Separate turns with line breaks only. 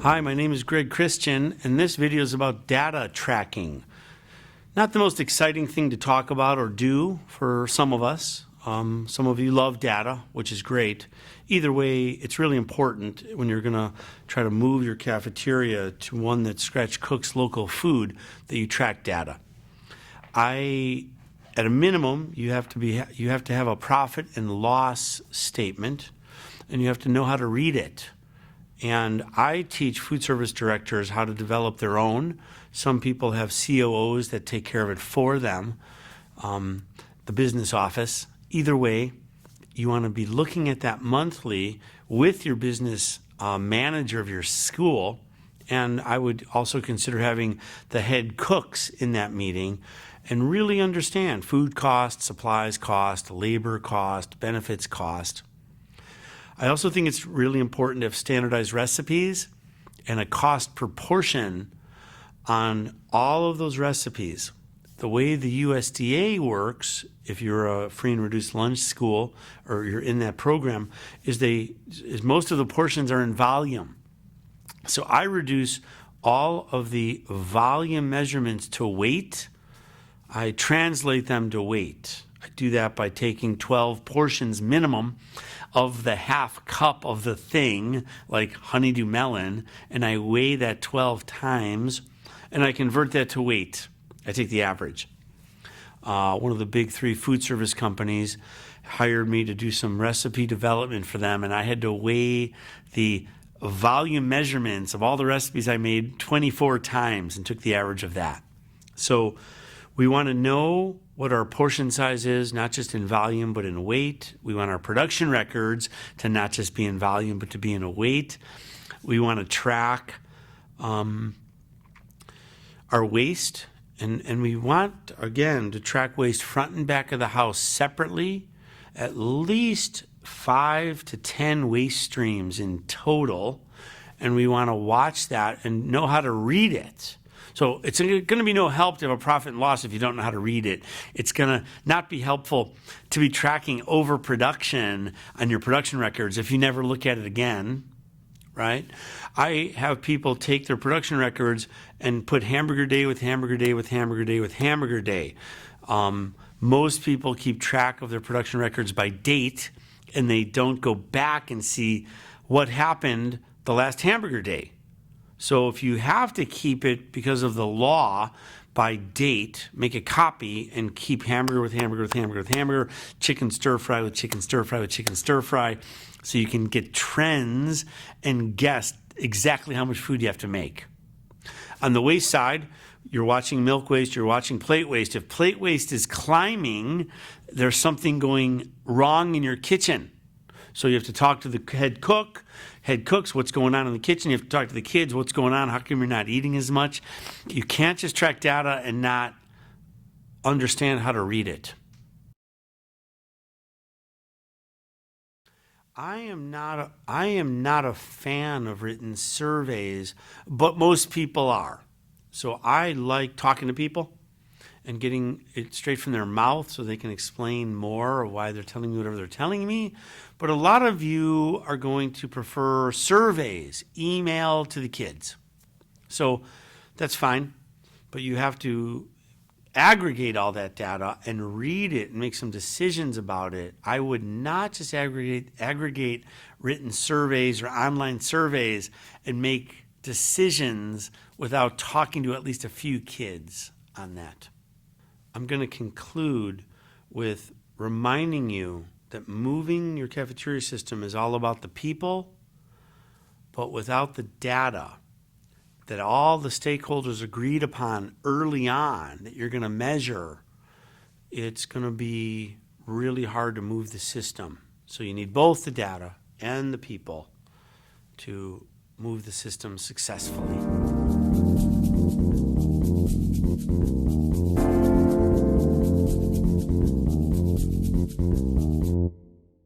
Hi, my name is Greg Christian, and this video is about data tracking. Not the most exciting thing to talk about or do for some of us. Some of you love data, which is great. Either way, it's really important when you're going to try to move your cafeteria to one that scratch cooks local food that you track data. At a minimum, you have to have a profit and loss statement, and you have to know how to read it. And I teach food service directors how to develop their own. Some people have COOs that take care of it for them, the business office. Either way, you want to be looking at that monthly with your business manager of your school. And I would also consider having the head cooks in that meeting and really understand food cost, supplies cost, labor cost, benefits cost. I also think it's really important to have standardized recipes and a cost proportion on all of those recipes. The way the USDA works, if you're a free and reduced lunch school or you're in that program, is most of the portions are in volume. So I reduce all of the volume measurements to weight. I translate them to weight. I do that by taking 12 portions minimum of the half cup of the thing, like honeydew melon, and I weigh that 12 times, and I convert that to weight. I take the average. One of the big three food service companies hired me to do some recipe development for them, and I had to weigh the volume measurements of all the recipes I made 24 times and took the average of that. So we want to know what our portion size is, not just in volume, but in weight. We want our production records to not just be in volume, but to be in a weight. We want to track our waste, and we want, again, to track waste front and back of the house separately, at least 5 to 10 waste streams in total, and we want to watch that and know how to read it. So it's going to be no help to have a profit and loss if you don't know how to read it. It's going to not be helpful to be tracking overproduction on your production records if you never look at it again, right? I have people take their production records and put hamburger day with hamburger day with hamburger day with hamburger day. Most people keep track of their production records by date, and they don't go back and see what happened the last hamburger day. So if you have to keep it because of the law by date, make a copy and keep hamburger with hamburger with hamburger with hamburger, chicken stir fry with chicken stir fry with chicken stir fry, so you can get trends and guess exactly how much food you have to make. On the waste side, you're watching milk waste, you're watching plate waste. If plate waste is climbing, there's something going wrong in your kitchen. So you have to talk to the head cooks, what's going on in the kitchen. You have to talk to the kids, what's going on, how come you're not eating as much? You can't just track data and not understand how to read it. I am not a fan of written surveys, but most people are. So I like talking to people and getting it straight from their mouth so they can explain more of why they're telling me whatever they're telling me. But a lot of you are going to prefer surveys, email to the kids. So that's fine, but you have to aggregate all that data and read it and make some decisions about it. I would not just aggregate written surveys or online surveys and make decisions without talking to at least a few kids on that. I'm going to conclude with reminding you that moving your cafeteria system is all about the people, but without the data that all the stakeholders agreed upon early on that you're going to measure, it's going to be really hard to move the system. So you need both the data and the people to move the system successfully.